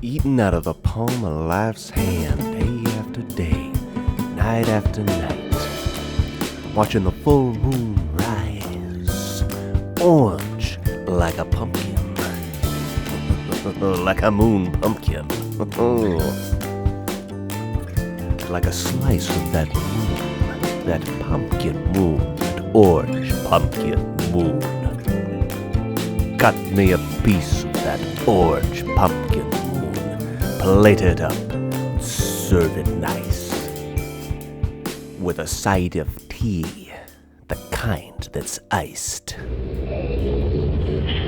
Eating out of the palm of life's hand, day after day, night after night, watching the full moon rise, orange like a pumpkin, like a moon pumpkin, like a slice of that moon, that pumpkin moon, that orange pumpkin moon. Cut me a piece of that orange pumpkin moon, plate it up, serve it nice, with a side of tea, the kind that's iced.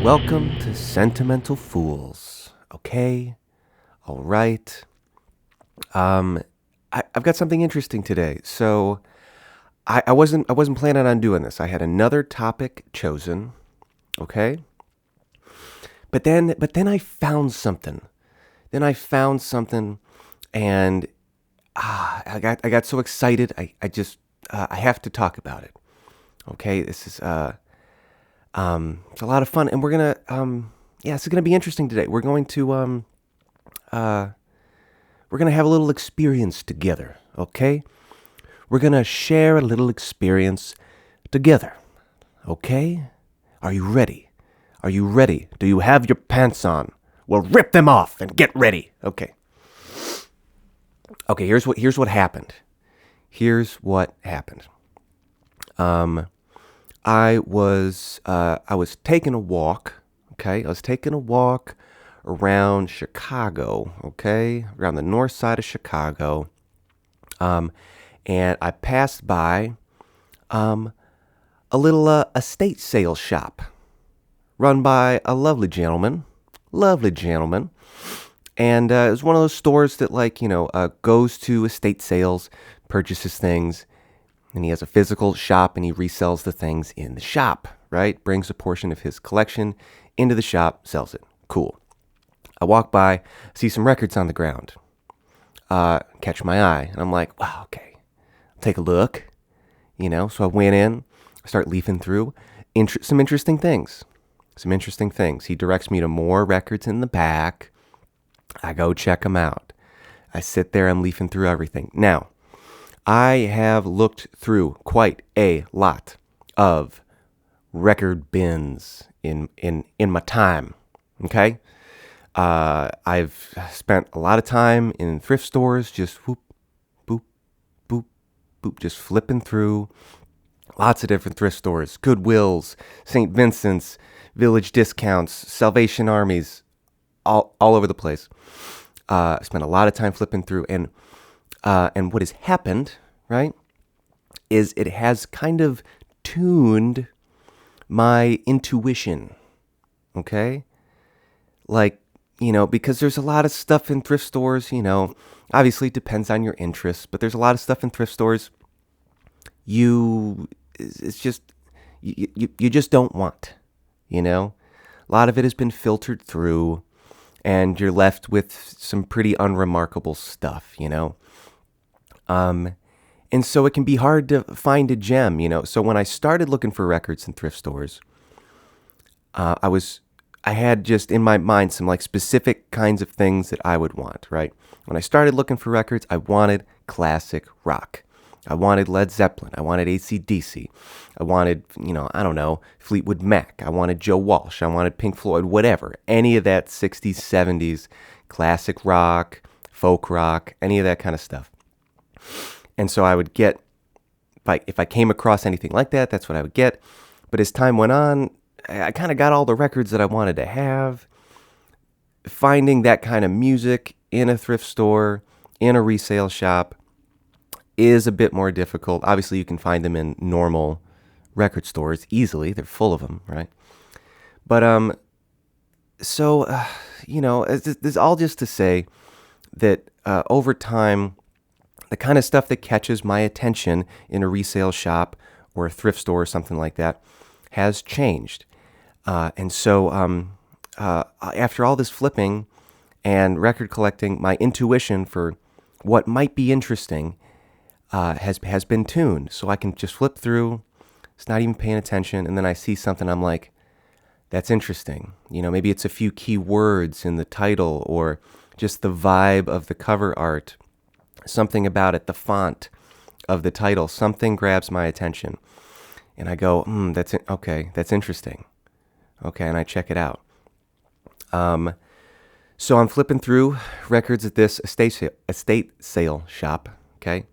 Welcome to Sentimental Fools, okay? Alright. I've got something interesting today. So I wasn't planning on doing this. I had another topic chosen, okay? But then I found something. And I got so excited. I have to talk about it. Okay, this is it's a lot of fun, and we're gonna this is gonna be interesting today. We're going to have a little experience together. Okay, we're gonna share a little experience together. Okay, are you ready? Are you ready? Do you have your pants on? Well, rip them off and get ready. Okay. Okay, here's what happened. I was taking a walk, okay? I was taking a walk around Chicago, okay? Around the north side of Chicago. And I passed by a little estate sales shop run by a lovely gentleman. And it was one of those stores that, goes to estate sales, purchases things, and he has a physical shop and he resells the things in the shop, right? Brings a portion of his collection into the shop, sells it. Cool. I walk by, see some records on the ground, catch my eye, and I'm like, wow, okay, take a look, So I went in, start leafing through, some interesting things. He directs me to more records in the back. I go check them out. I sit there, I'm leafing through everything. Now, I have looked through quite a lot of record bins in my time, okay? I've spent a lot of time in thrift stores, just whoop, boop, boop, boop, just flipping through lots of different thrift stores, Goodwills, St. Vincent's, Village Discounts, Salvation Armies, all over the place. Spent a lot of time flipping through, and what has happened, right, is it has kind of tuned my intuition, okay? Because there's a lot of stuff in thrift stores, obviously it depends on your interests, but there's a lot of stuff in thrift stores you just don't want, A lot of it has been filtered through, and you're left with some pretty unremarkable stuff, And so it can be hard to find a gem, So when I started looking for records in thrift stores, I had just in my mind some specific kinds of things that I would want, right? When I started looking for records, I wanted classic rock. I wanted Led Zeppelin. I wanted AC/DC. I wanted, Fleetwood Mac. I wanted Joe Walsh. I wanted Pink Floyd, whatever. Any of that 60s, 70s, classic rock, folk rock, any of that kind of stuff. And so I would get, if I came across anything like that, that's what I would get. But as time went on, I kind of got all the records that I wanted to have. Finding that kind of music in a thrift store, in a resale shop, is a bit more difficult. Obviously, you can find them in normal record stores easily. They're full of them, right? But, this is all just to say that over time, the kind of stuff that catches my attention in a resale shop or a thrift store or something like that has changed. And so after all this flipping and record collecting, my intuition for what might be interesting has been tuned. So I can just flip through, it's not even paying attention, and then I see something, I'm like, that's interesting. Maybe it's a few key words in the title, or just the vibe of the cover art, something about it, the font of the title, something grabs my attention. And I go, okay, that's interesting. Okay, and I check it out. So I'm flipping through records at this estate sale shop, okay?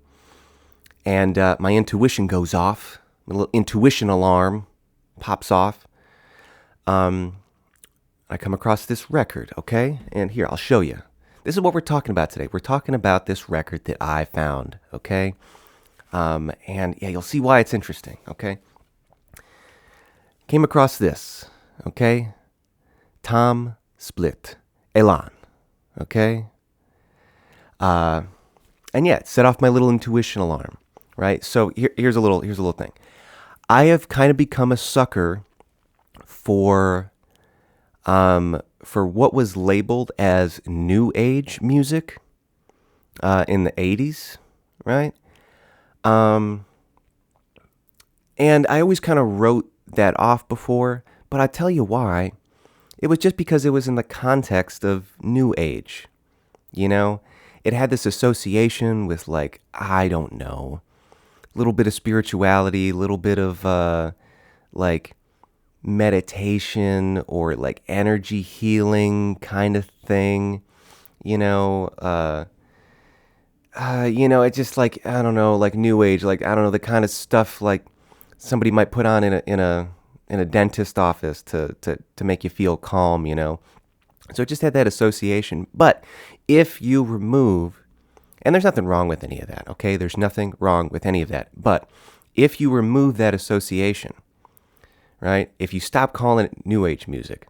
And my intuition goes off. A little intuition alarm pops off. I come across this record, okay? And here, I'll show you. This is what we're talking about today. We're talking about this record that I found, okay? And yeah, you'll see why it's interesting, okay? Came across this, okay? Tom Splitt, Elan, okay? And yeah, it set off my little intuition alarm, right? So here's a little thing. I have kind of become a sucker for what was labeled as new age music in the 80s, right? And I always kind of wrote that off before, but I tell you why. It was just because it was in the context of new age, you know? It had this association with, like, I don't know, a little bit of spirituality, a little bit of, like, meditation or, like, energy healing kind of thing, you know? It's just, like, I don't know, like, new age, like, I don't know, the kind of stuff, like, somebody might put on in a dentist office to make you feel calm, you know? So it just had that association. But if you remove, and there's nothing wrong with any of that, okay? There's nothing wrong with any of that. But if you remove that association, right? If you stop calling it new age music,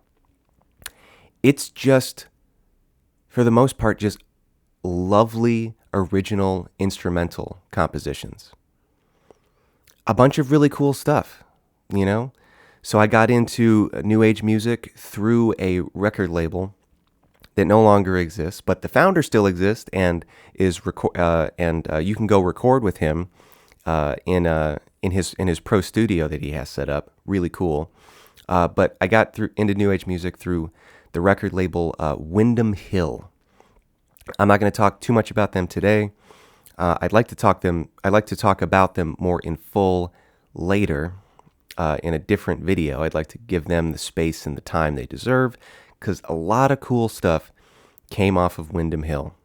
it's just, for the most part, just lovely, original, instrumental compositions. A bunch of really cool stuff, you know? So I got into new age music through a record label that no longer exists, but the founder still exists and is you can go record with him in his pro studio that he has set up. Really cool. But I got into new age music through the record label Windham Hill. I'm not going to talk too much about them today. I'd like to talk about them more in full later. In a different video. I'd like to give them the space and the time they deserve, because a lot of cool stuff came off of Windham Hill.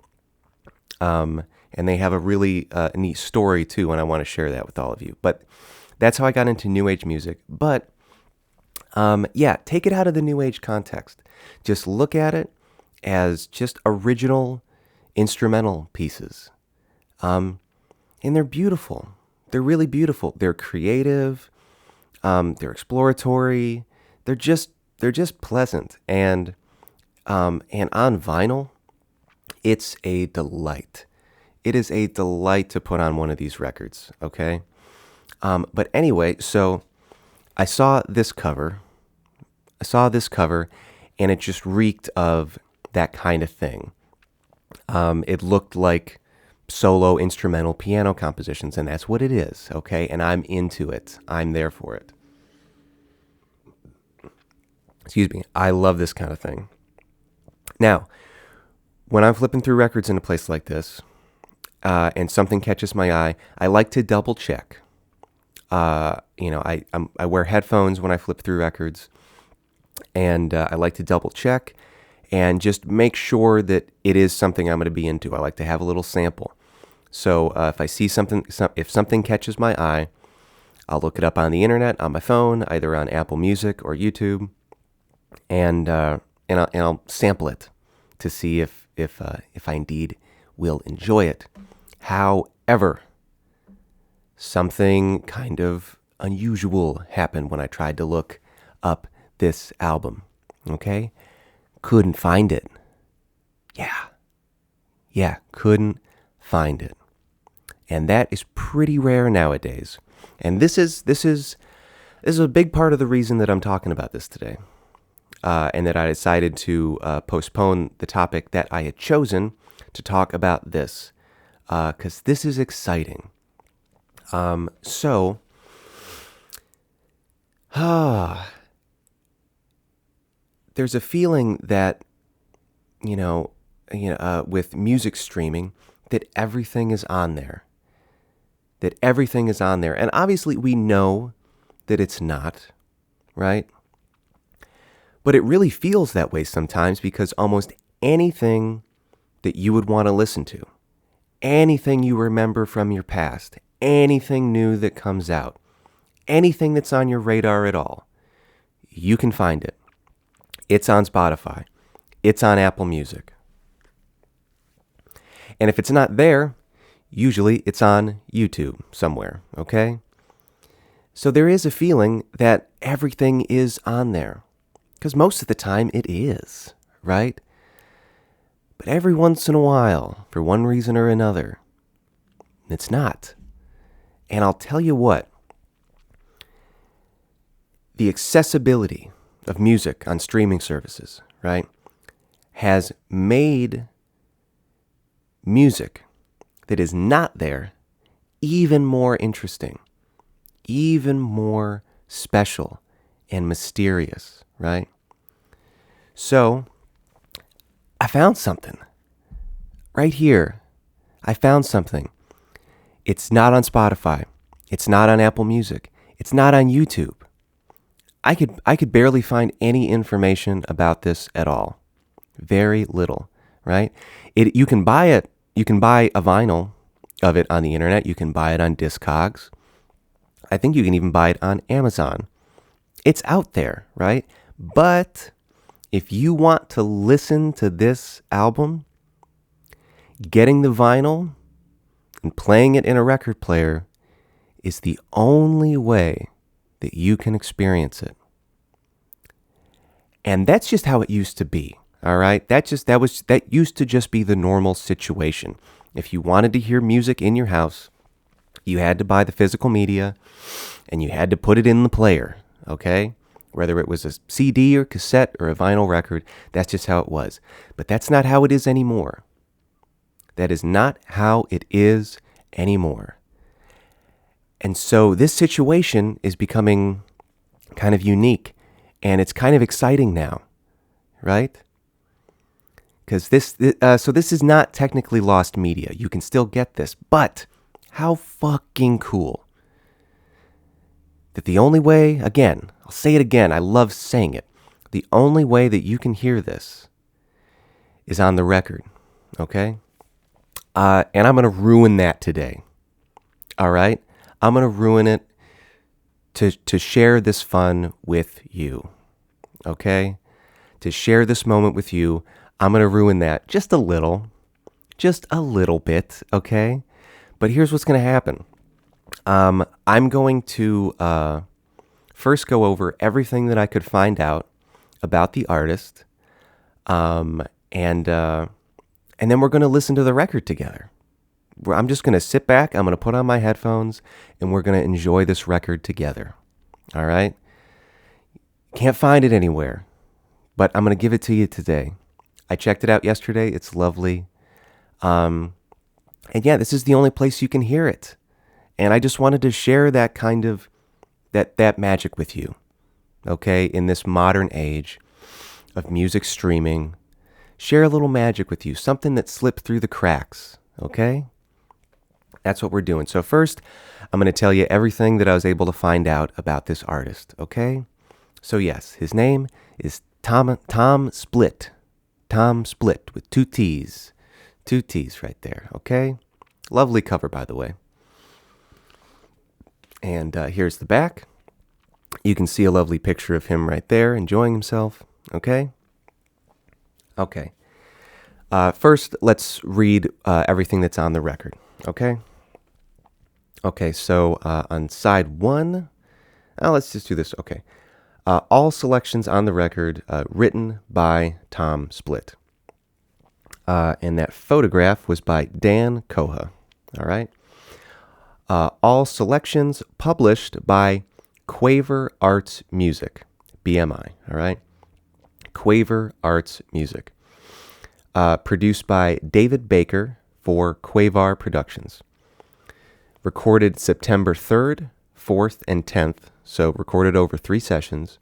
And they have a really neat story too, and I want to share that with all of you. But that's how I got into new age music. But take it out of the new age context. Just look at it as just original instrumental pieces. And they're beautiful. They're really beautiful. They're creative. They're exploratory. They're just pleasant, and on vinyl, it's a delight. It is a delight to put on one of these records. Okay, but anyway, so I saw this cover, and it just reeked of that kind of thing. It looked like solo instrumental piano compositions, and that's what it is, okay? And I'm into it. I'm there for it. Excuse me. I love this kind of thing. Now, when I'm flipping through records in a place like this, and something catches my eye, I like to double check. I wear headphones when I flip through records, and I like to double check and just make sure that it is something I'm going to be into. I like to have a little sample. So if I see if something catches my eye, I'll look it up on the internet, on my phone, either on Apple Music or YouTube, and I'll sample it to see if I indeed will enjoy it. However, something kind of unusual happened when I tried to look up this album. Okay, couldn't find it. Yeah, couldn't find it. And that is pretty rare nowadays. And this is a big part of the reason that I'm talking about this today. And that I decided to postpone the topic that I had chosen to talk about this. Because this is exciting. There's a feeling that, with music streaming, that everything is on there. That everything is on there. And obviously we know that it's not, right? But it really feels that way sometimes because almost anything that you would want to listen to, anything you remember from your past, anything new that comes out, anything that's on your radar at all, you can find it. It's on Spotify. It's on Apple Music. And if it's not there, usually it's on YouTube somewhere, okay? So there is a feeling that everything is on there. Because most of the time it is, right? But every once in a while, for one reason or another, it's not. And I'll tell you what, the accessibility of music on streaming services, right, has made music that is not there even more interesting, even more special and mysterious, right? So I found something right here. I found something. It's not on Spotify. It's not on Apple Music. It's not on YouTube. I could barely find any information about this at all. Very little, right? You can buy it. You can buy a vinyl of it on the internet. You can buy it on Discogs. I think you can even buy it on Amazon. It's out there, right? But if you want to listen to this album, getting the vinyl and playing it in a record player is the only way that you can experience it. And that's just how it used to be. All right. That used to just be the normal situation. If you wanted to hear music in your house, you had to buy the physical media and you had to put it in the player. Okay. Whether it was a CD or cassette or a vinyl record, that's just how it was. But that's not how it is anymore. That is not how it is anymore. And so this situation is becoming kind of unique and it's kind of exciting now, right? Because this is not technically lost media. You can still get this, but how fucking cool that the only way, again, I'll say it again, I love saying it, the only way that you can hear this is on the record, okay? And I'm going to ruin that today, all right? I'm going to ruin it to share this fun with you, okay? To share this moment with you, I'm going to ruin that just a little bit, okay? But here's what's going to happen. I'm going to first go over everything that I could find out about the artist, and then we're going to listen to the record together. I'm just going to sit back, I'm going to put on my headphones, and we're going to enjoy this record together, all right? Can't find it anywhere, but I'm going to give it to you today. I checked it out yesterday. It's lovely. And yeah, this is the only place you can hear it. And I just wanted to share that kind of, that magic with you, okay? In this modern age of music streaming, share a little magic with you, something that slipped through the cracks, okay? That's what we're doing. So first, I'm going to tell you everything that I was able to find out about this artist, okay? So yes, his name is Tom Splitt. Tom Splitt with two T's right there, okay? Lovely cover, by the way. And here's the back. You can see a lovely picture of him right there, enjoying himself, okay? Okay. First, let's read everything that's on the record, okay? Okay, so on side one, let's just do this, okay. All selections on the record written by Tom Splitt. And that photograph was by DaCosse, all right? All selections published by Quaver Arts Music, BMI, all right? Quaver Arts Music. Produced by David Baker for Quaver Productions. Recorded September 3rd, 4th, and 10th, so recorded over 3 sessions,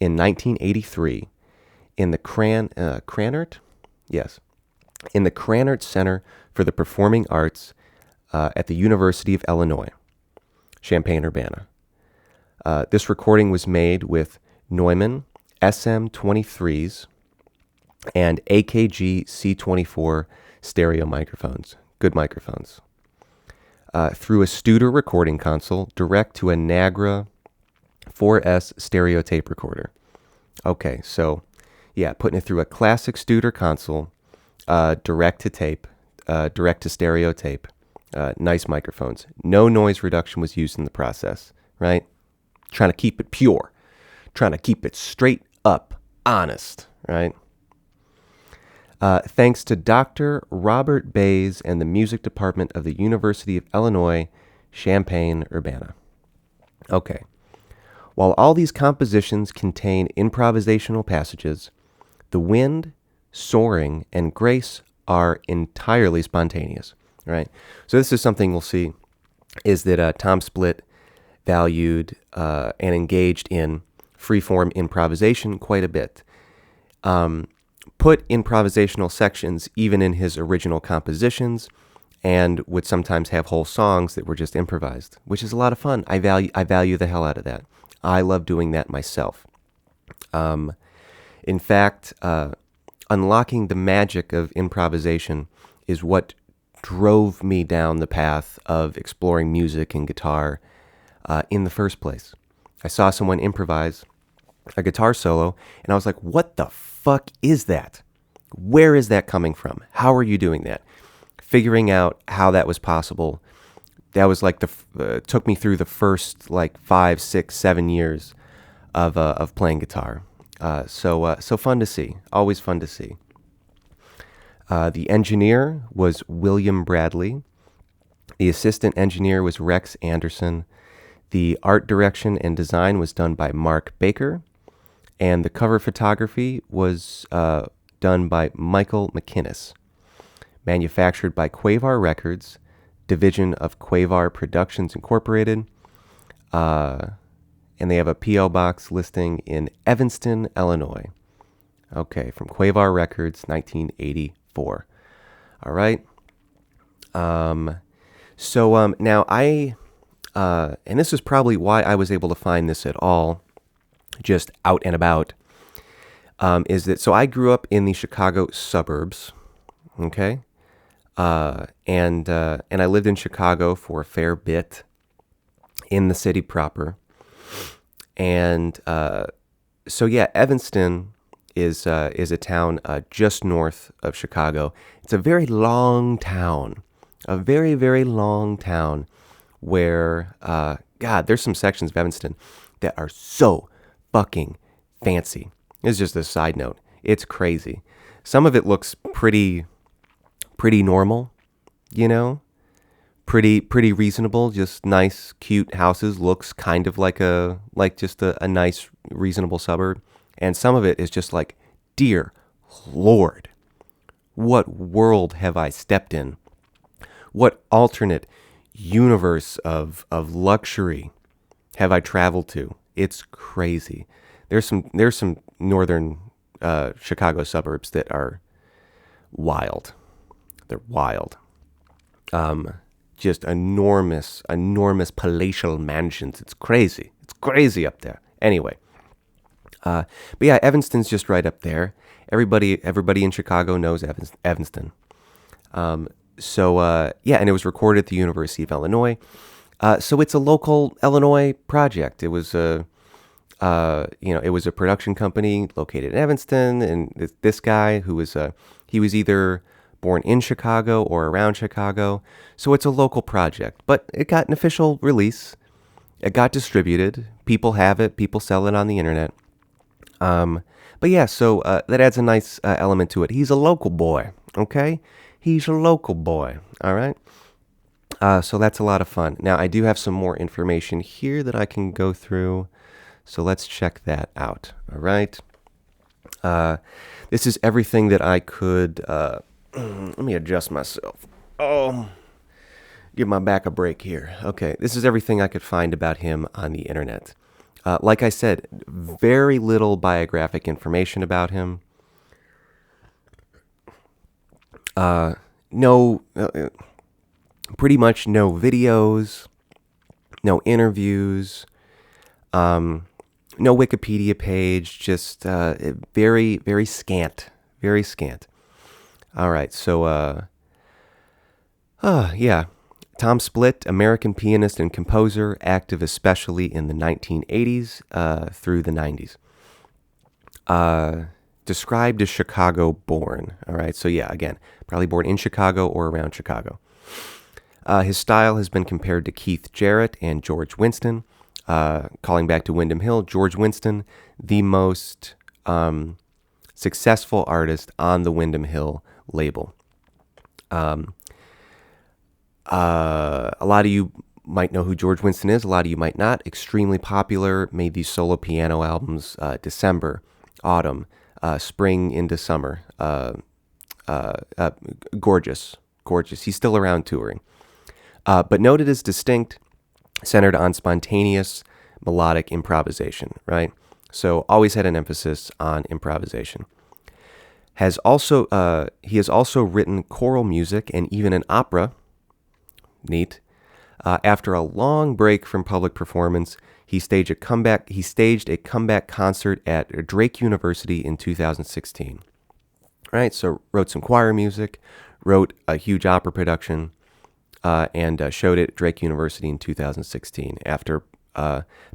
in 1983 in the Cranert? Yes. in the Krannert Center for the Performing Arts at the University of Illinois, Champaign-Urbana. This recording was made with Neumann SM23s and AKG C24 stereo microphones, good microphones, through a Studer recording console direct to a Nagra 4S stereo tape recorder. Okay, so yeah, putting it through a classic Studer console, direct to tape, direct to stereo tape, nice microphones. No noise reduction was used in the process, right? Trying to keep it pure, trying to keep it straight up honest, right? Thanks to Dr. Robert Bays and the music department of the University of Illinois, Champaign-Urbana. Okay. While all these compositions contain improvisational passages, the wind, soaring, and grace are entirely spontaneous, right? So this is something we'll see, is that Tom Splitt valued and engaged in freeform improvisation quite a bit. Put improvisational sections even in his original compositions, and would sometimes have whole songs that were just improvised, which is a lot of fun. I value the hell out of that. I love doing that myself. In fact, unlocking the magic of improvisation is what drove me down the path of exploring music and guitar in the first place. I saw someone improvise a guitar solo, and I was like, what the fuck is that? Where is that coming from? How are you doing that? Figuring out how that was possible, that was like took me through the first like 5, 6, 7 years of playing guitar. So fun to see. Always fun to see. The engineer was William Bradley. The assistant engineer was Rex Anderson. The art direction and design was done by Mark Baker. And the cover photography was done by Michael McInnes. Manufactured by Quavar Records, division of Quavar Productions Incorporated. And they have a P.O. box listing in Evanston, Illinois. Okay, from Quavar Records, 1984. All right. Now and this is probably why I was able to find this at all, just out and about, is that, so I grew up in the Chicago suburbs, okay? And I lived in Chicago for a fair bit in the city proper. And so yeah, Evanston is a town just north of Chicago. It's a very long town, a very, very long town where, God, there's some sections of Evanston that are so fucking fancy. It's just a side note. It's crazy. Some of it looks pretty normal, you know, pretty reasonable, just nice, cute houses, looks kind of like just a nice, reasonable suburb. And some of it is just like, dear Lord, what world have I stepped in? What alternate universe of luxury have I traveled to? It's crazy. There's some northern Chicago suburbs that are wild. They're wild. Just enormous palatial mansions. It's crazy. It's crazy up there. Anyway, but yeah, Evanston's just right up there. Everybody in Chicago knows Evanston. Yeah, and it was recorded at the University of Illinois. So it's a local Illinois project. It was it was a production company located in Evanston, and this guy who was he was either born in Chicago or around Chicago. So it's a local project, but it got an official release. It got distributed. People have it. People sell it on the internet. But yeah, so that adds a nice element to it. He's a local boy, okay? He's a local boy, all right? So that's a lot of fun. Now, I do have some more information here that I can go through, so let's check that out, all right? This is everything that I could... let me adjust myself. Oh, give my back a break here. Okay, this is everything I could find about him on the internet. Like I said, very little biographic information about him. No, pretty much no videos, no interviews, no Wikipedia page, just very, very scant. Very scant. All right, so, yeah. Tom Splitt, American pianist and composer, active especially in the 1980s through the 90s. Described as Chicago born. All right, so yeah, again, probably born in Chicago or around Chicago. His style has been compared to Keith Jarrett and George Winston. Calling back to Windham Hill, George Winston, the most successful artist on the Windham Hill label. A lot of you might know who George Winston is. A lot of you might not. Extremely popular. Made these solo piano albums December, autumn, spring into summer. Gorgeous. He's still around touring. But noted as distinct, centered on spontaneous melodic improvisation, right? So always had an emphasis on improvisation. He has also written choral music and even an opera. Neat. After a long break from public performance, he staged a comeback concert at Drake University in 2016. Right, so wrote some choir music, wrote a huge opera production, and showed it at Drake University in 2016 after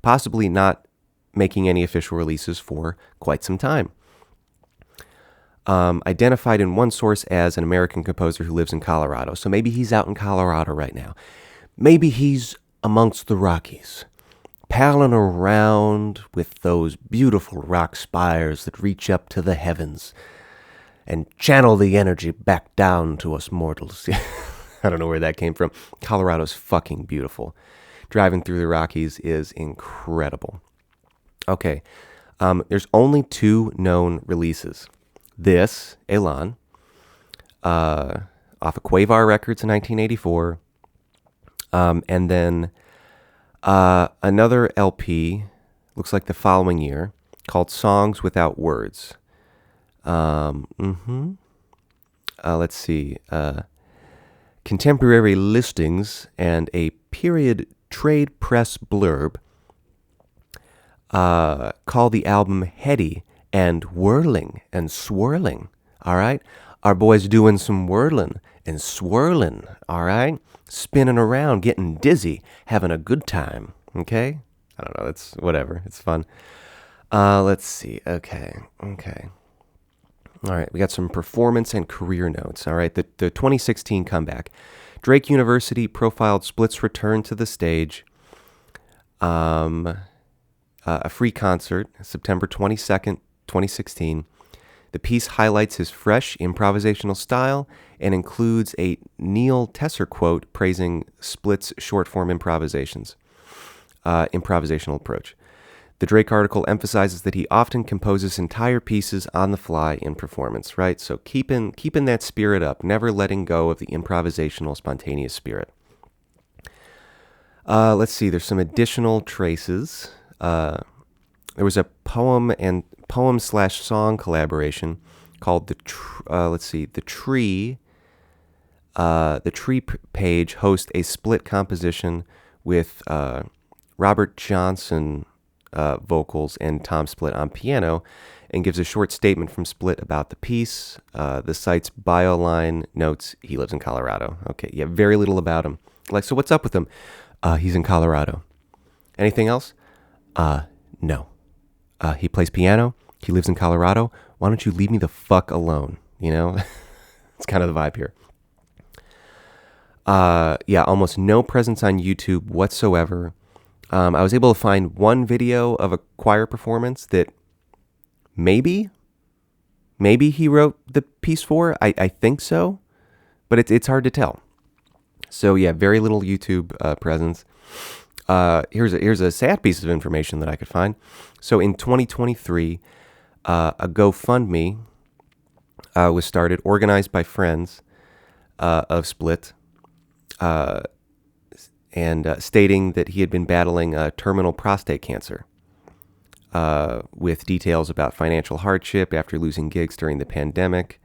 possibly not making any official releases for quite some time. Identified in one source as an American composer who lives in Colorado. So maybe he's out in Colorado right now. Maybe he's amongst the Rockies, palling around with those beautiful rock spires that reach up to the heavens and channel the energy back down to us mortals. I don't know where that came from. Colorado's fucking beautiful. Driving through the Rockies is incredible. Okay, there's only 2 known releases. This, Elan, off of Quavar Records in 1984, and then another LP, looks like the following year, called Songs Without Words. Let's see. Contemporary listings and a period trade press blurb call the album heady and whirling and swirling. All right? Our boy's doing some whirling and swirling. All right? Spinning around, getting dizzy, having a good time. Okay? I don't know. It's whatever. It's fun. Let's see. Okay. All right, we got some performance and career notes. All right, the 2016 comeback. Drake University profiled Splitt's return to the stage. A free concert, September 22nd, 2016. The piece highlights his fresh improvisational style and includes a Neil Tesser quote praising Splitt's short-form improvisational approach. The Drake article emphasizes that he often composes entire pieces on the fly in performance, right? So keeping that spirit up, never letting go of the improvisational, spontaneous spirit. Let's see, there's some additional traces. There was a poem/song collaboration called The Tree. The Tree page hosts a Splitt composition with Robert Johnson vocals and Tom Splitt on piano, and gives a short statement from Splitt about the piece. The site's bio line notes he lives in Colorado. Okay, yeah, very little about him. Like, so what's up with him? He's in Colorado. Anything else? No. He plays piano. He lives in Colorado. Why don't you leave me the fuck alone? You know? It's kind of the vibe here. Yeah, almost no presence on YouTube whatsoever. I was able to find one video of a choir performance that maybe he wrote the piece for. I think so, but it's hard to tell. So yeah, very little YouTube presence. Here's a sad piece of information that I could find. So in 2023, a GoFundMe was started, organized by friends of Splitt, and stating that he had been battling terminal prostate cancer, with details about financial hardship after losing gigs during the pandemic.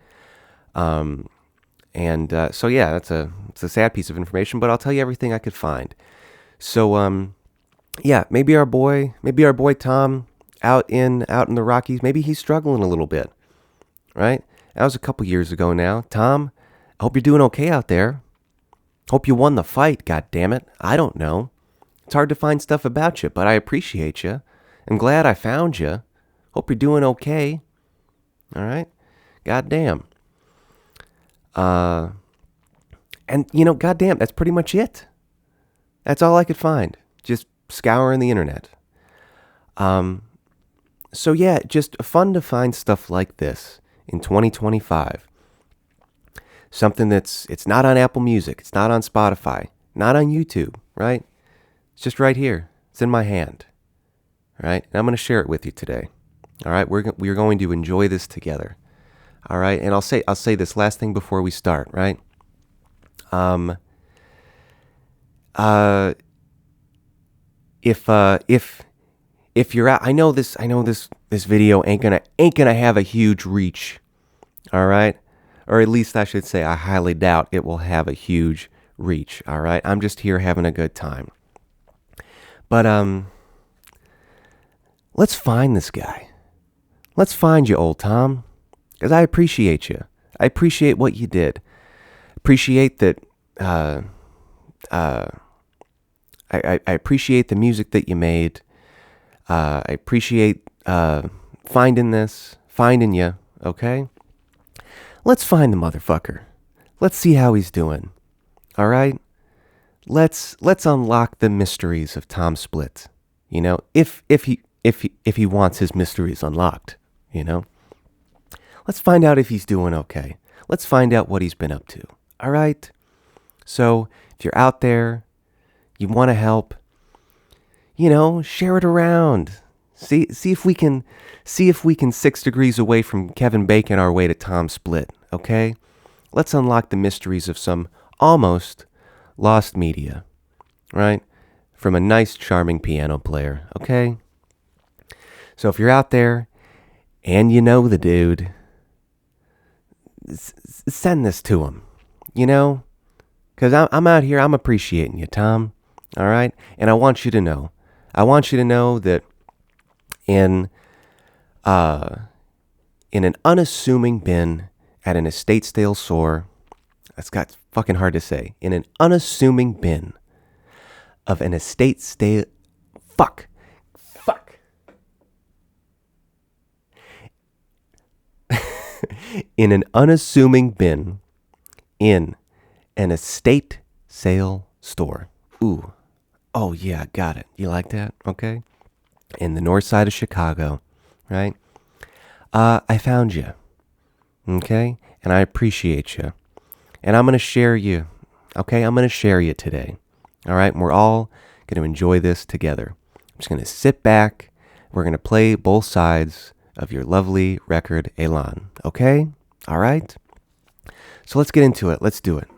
And so yeah, it's a sad piece of information, but I'll tell you everything I could find. So yeah, maybe our boy Tom out in the Rockies, maybe he's struggling a little bit, right? That was a couple years ago now. Tom, I hope you're doing okay out there. Hope you won the fight, god damn it. I don't know. It's hard to find stuff about you, but I appreciate you. I'm glad I found you. Hope you're doing okay. All right? God damn. And goddamn, that's pretty much it. That's all I could find. Just scouring the internet. So yeah, just fun to find stuff like this in 2025. Something it's not on Apple Music, it's not on Spotify, not on YouTube, right? It's just right here. It's in my hand. All right? And I'm going to share it with you today. All right? We're going to enjoy this together. All right? And I'll say this last thing before we start, right? If you're out, I know this video ain't gonna have a huge reach. All right? Or at least I should say I highly doubt it will have a huge reach. All right? I'm just here having a good time. But let's find this guy. Let's find you, old Tom. Because I appreciate you. I appreciate what you did. Appreciate that. I appreciate the music that you made. I appreciate finding you. Okay. Let's find the motherfucker. Let's see how he's doing. All right. Let's unlock the mysteries of Tom Splitt. You know, if he wants his mysteries unlocked. You know. Let's find out if he's doing okay. Let's find out what he's been up to. All right? So, if you're out there, you want to help, share it around. See if we can 6 degrees away from Kevin Bacon our way to Tom Splitt, okay? Let's unlock the mysteries of some almost lost media, right? From a nice, charming piano player, okay? So if you're out there and you know the dude, send this to him, because I'm out here, I'm appreciating you, Tom, all right? And I want you to know that in an unassuming bin at an estate sale store, that's got fucking hard to say, in an unassuming bin of an estate sale, fuck, in an unassuming bin in an estate sale store. Ooh. Oh, yeah, got it. You like that? Okay. In the north side of Chicago, right? I found you. Okay? And I appreciate you. And I'm going to share you. Okay? I'm going to share you today. All right? And we're all going to enjoy this together. I'm just going to sit back. We're going to play both sides of your lovely record, Elan. Okay? All right? So let's get into it. Let's do it.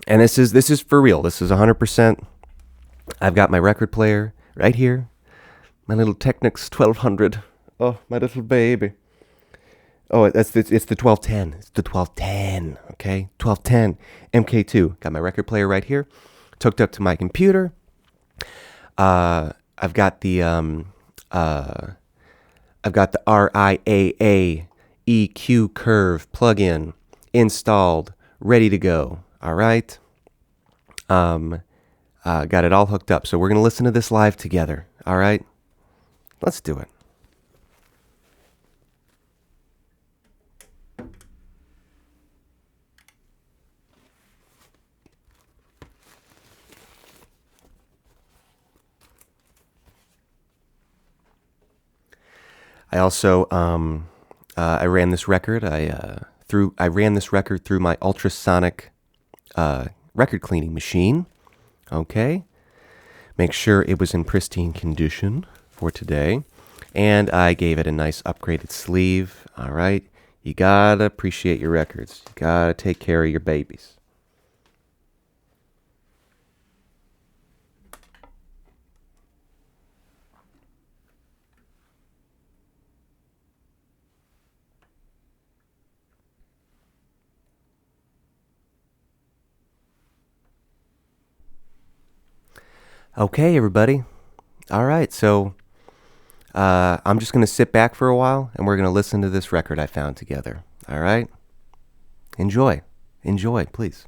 And this is for real. This is 100%. I've got my record player right here. My little Technics 1200. Oh, my little baby. Oh, it's the 1210. It's the 1210. Okay? 1210 MK2. Got my record player right here. It's hooked up to my computer. I've got the RIAA EQ curve plugin installed, ready to go. All right. Got it all hooked up. So we're going to listen to this live together. All right. Let's do it. I also I ran this record. I ran this record through my ultrasonic record cleaning machine. Okay. Make sure it was in pristine condition for today. And I gave it a nice upgraded sleeve. All right. You gotta appreciate your records. You gotta take care of your babies. Okay, everybody. All right, so I'm just going to sit back for a while and we're going to listen to this record I found together. All right? Enjoy. Enjoy, please.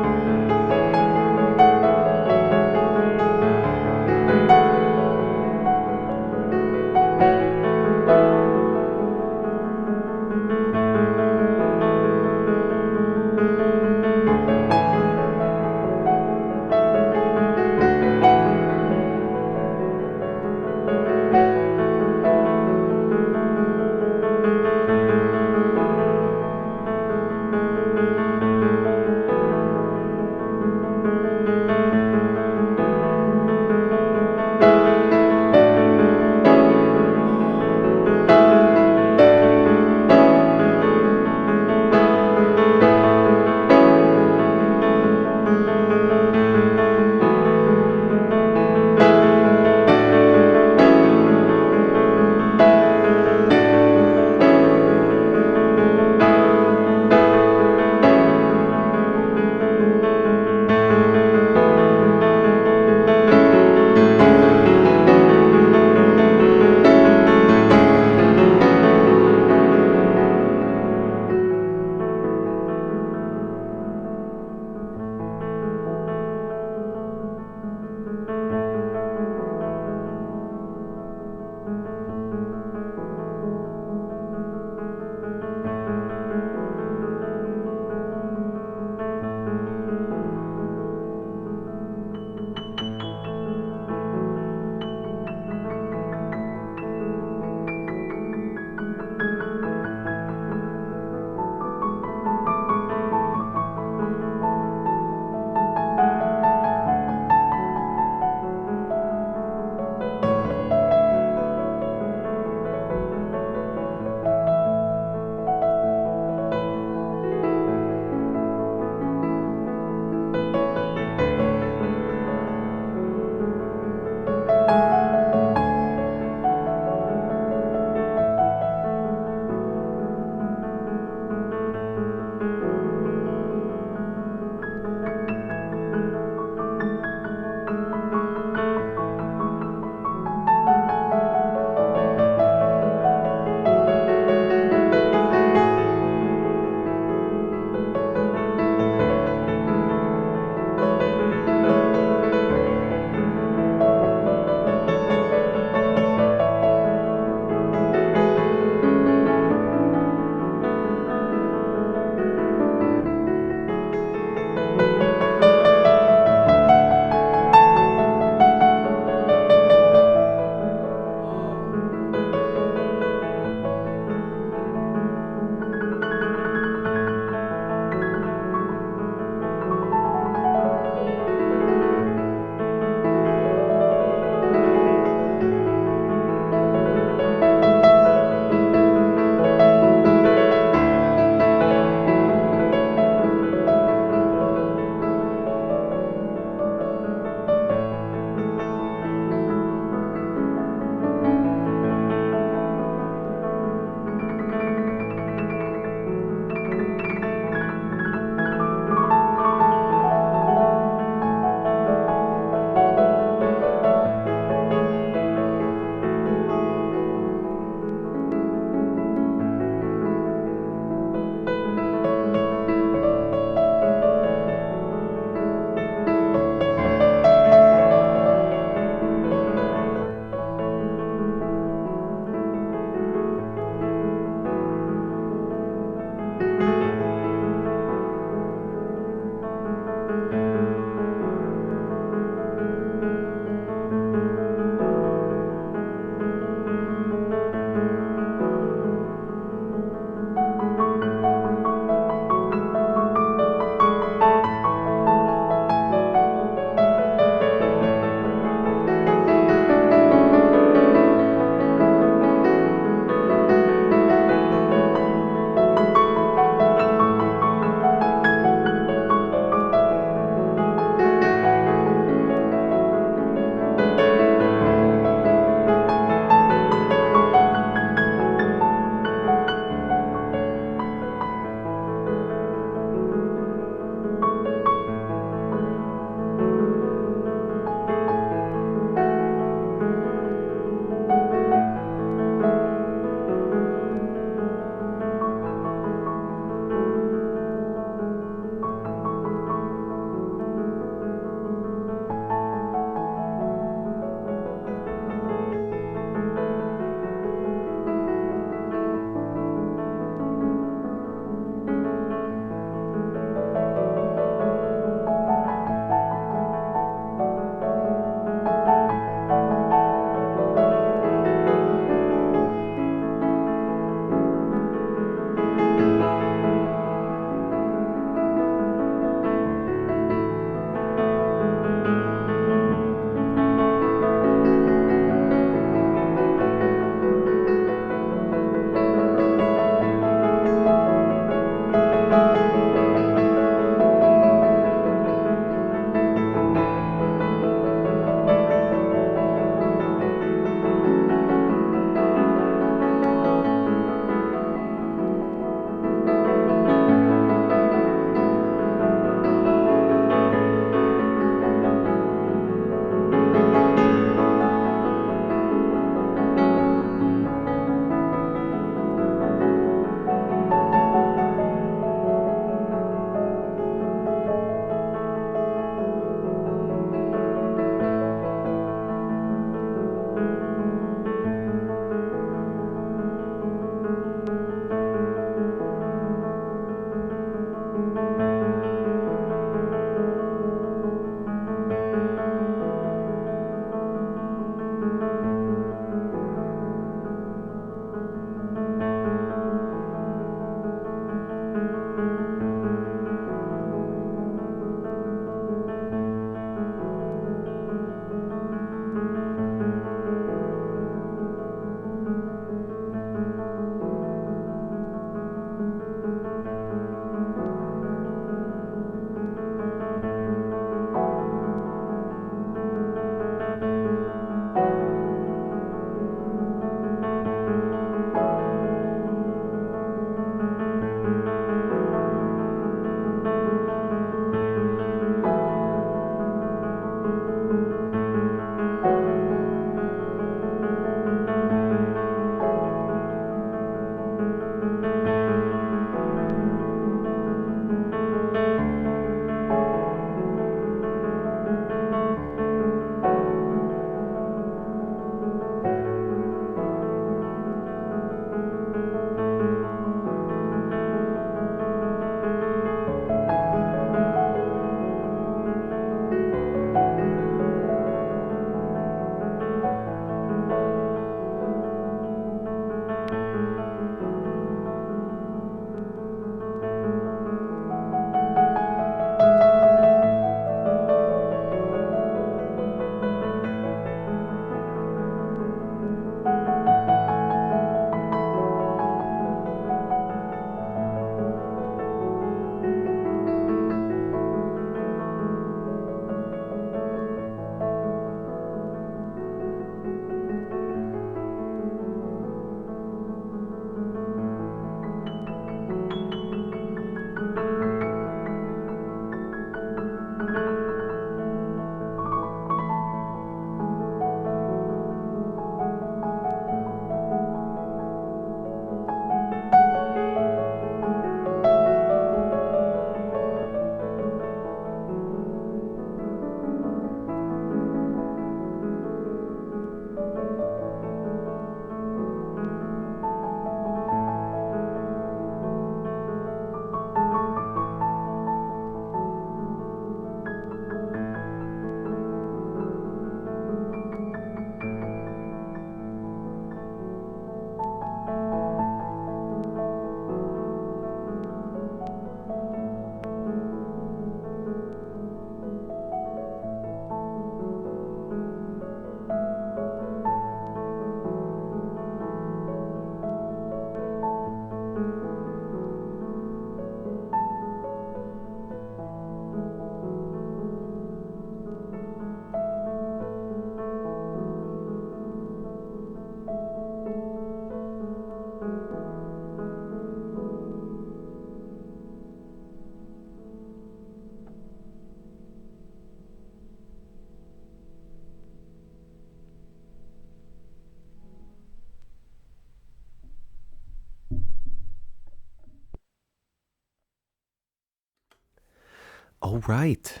All right.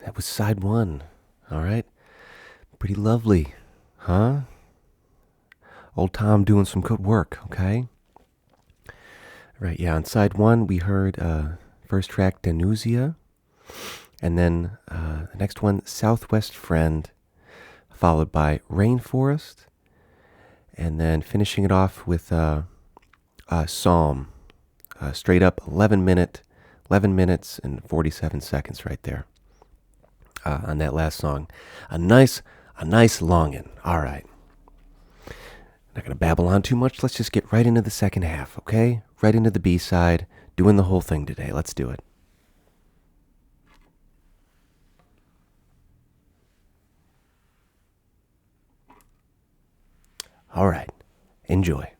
That was side one. All right. Pretty lovely, huh? Old Tom doing some good work, okay? Right, yeah, on side one, we heard first track, Danuzia, and then the next one, Southwest Friend, followed by Rainforest, and then finishing it off with Psalm, straight up 11 minutes and 47 seconds right there on that last song. A nice longin'. All right. Not going to babble on too much. Let's just get right into the second half, okay? Right into the B-side, doing the whole thing today. Let's do it. All right. Enjoy.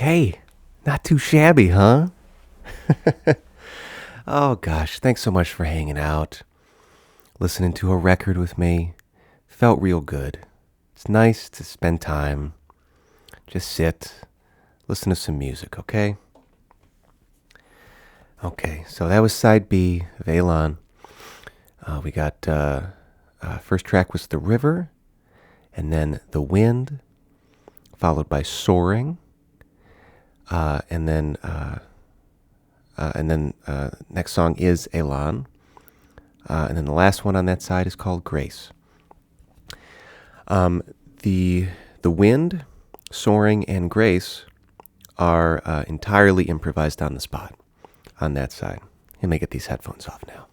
Okay. Not too shabby, huh? Oh gosh, thanks so much for hanging out, listening to a record with me. Felt real good. It's nice to spend time, just sit, listen to some music, okay? Okay, so that was side B of Elan. We got, first track was The River, and then The Wind, followed by Soaring, and then next song is Elan, and then the last one on that side is called Grace. The Wind, Soaring, and Grace are entirely improvised on the spot on that side. Let me get these headphones off now.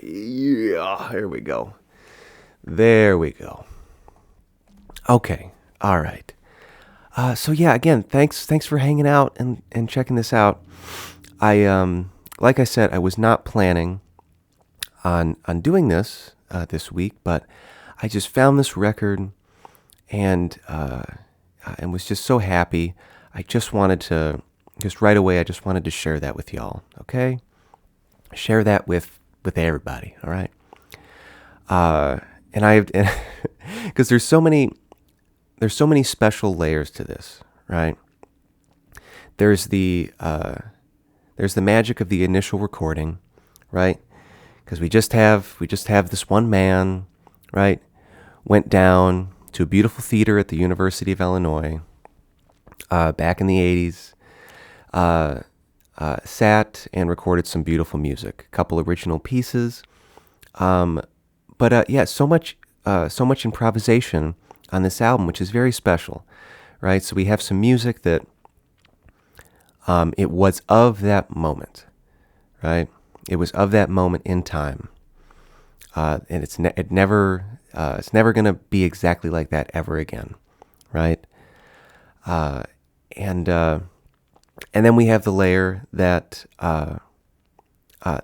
Yeah, here we go. There we go. Okay, all right. So yeah, again, thanks for hanging out and checking this out. I like I said, I was not planning on doing this this week, but I just found this record and was just so happy. I just wanted to right away. I just wanted to share that with y'all. Okay, share that with everybody. All right. And because there's so many special layers to this, right? There's the magic of the initial recording, right? Because we just have this one man, right? Went down to a beautiful theater at the University of Illinois, back in the 80s, sat and recorded some beautiful music, a couple original pieces, but yeah, so much improvisation on this album, which is very special, right? So we have some music that it was of that moment, right? It was of that moment in time, and it's never gonna be exactly like that ever again, right? And then we have the layer that that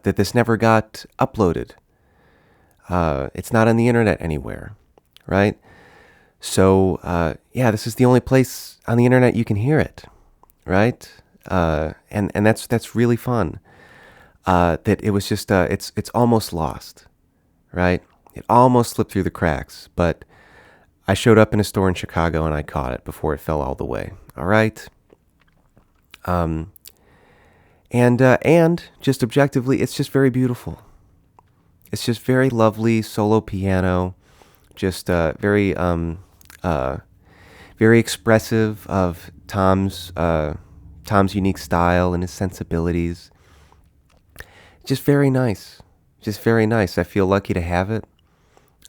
this never got uploaded. It's not on the internet anywhere, right? So yeah, this is the only place on the internet you can hear it, right? And that's really fun. That it was just it's almost lost, right? It almost slipped through the cracks, but I showed up in a store in Chicago and I caught it before it fell all the way. All right. And just objectively, it's just very beautiful. It's just very lovely solo piano, just very expressive of Tom's unique style and his sensibilities. Just very nice. Just very nice. I feel lucky to have it.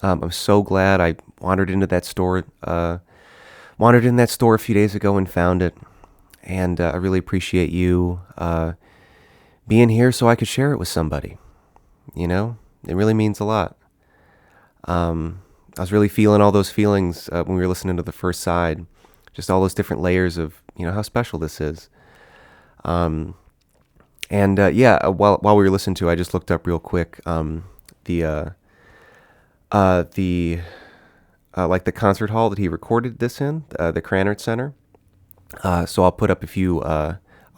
I'm so glad I wandered in that store a few days ago and found it. And I really appreciate you being here so I could share it with somebody. You know, it really means a lot. I was really feeling all those feelings when we were listening to the first side. Just all those different layers of, how special this is. And yeah, while we were listening to it, I just looked up real quick the concert hall that he recorded this in, the Krannert Center. So I'll put up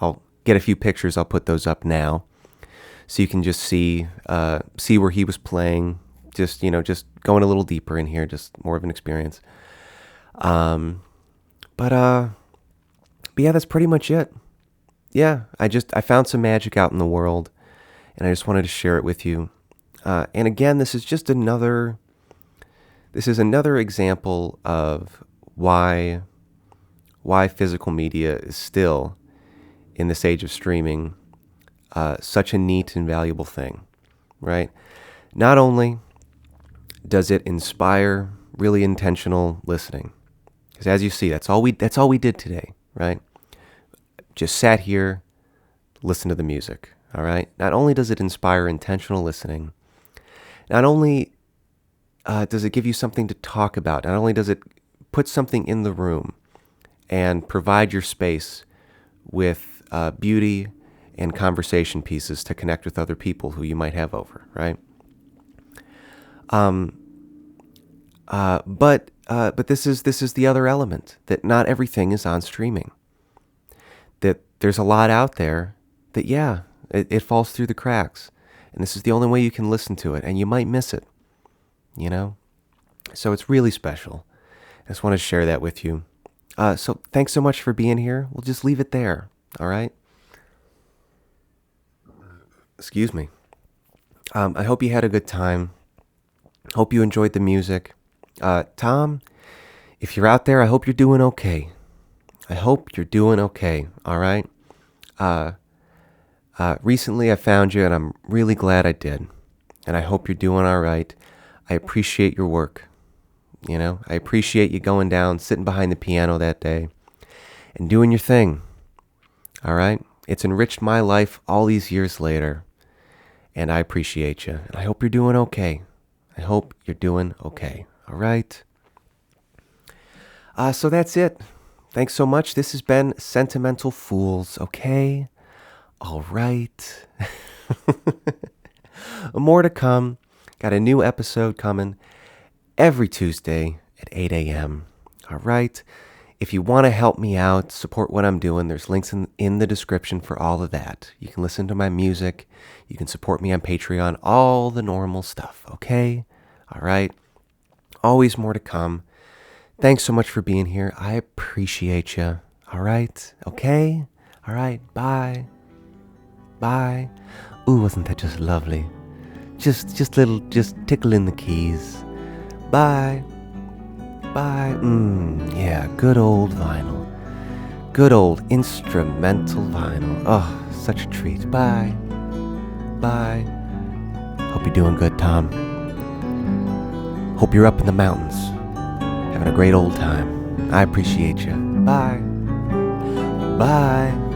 I'll get a few pictures. I'll put those up now, so you can just see where he was playing. Just going a little deeper in here, just more of an experience. But yeah, that's pretty much it. Yeah, I found some magic out in the world, and I just wanted to share it with you. And again, this is another example of why physical media is still, in this age of streaming, such a neat and valuable thing, right? Not only does it inspire really intentional listening, because as you see, that's all we did today, right? Just sat here, listened to the music, all right? Not only does it inspire intentional listening, not only does it give you something to talk about, not only does it put something in the room and provide your space with beauty and conversation pieces to connect with other people who you might have over, right? But But this is the other element, that not everything is on streaming. That there's a lot out there that, yeah, it falls through the cracks. And this is the only way you can listen to it, and you might miss it, you know? So it's really special. I just want to share that with you. So thanks so much for being here. We'll just leave it there, all right? Excuse me. I hope you had a good time. Hope you enjoyed the music. Tom, if you're out there, I hope you're doing okay. I hope you're doing okay, all right? Recently I found you, and I'm really glad I did. And I hope you're doing all right. I appreciate your work. You know, I appreciate you going down, sitting behind the piano that day, and doing your thing. All right? It's enriched my life all these years later, and I appreciate you. And I hope you're doing okay. I hope you're doing okay. All right? So that's it. Thanks so much. This has been Sentimental Fools, okay? All right. More to come. Got a new episode coming every Tuesday at 8 a.m. All right? If you want to help me out, support what I'm doing, there's links in the description for all of that. You can listen to my music. You can support me on Patreon. All the normal stuff, okay? All right? Always more to come. Thanks so much for being here. I appreciate you. All right? Okay? All right. Bye. Bye. Ooh, wasn't that just lovely? Just tickling the keys. Bye. Bye. Yeah, good old vinyl. Good old instrumental vinyl. Oh, such a treat. Bye. Bye. Hope you're doing good, Tom. Hope you're up in the mountains, having a great old time. I appreciate you. Bye. Bye.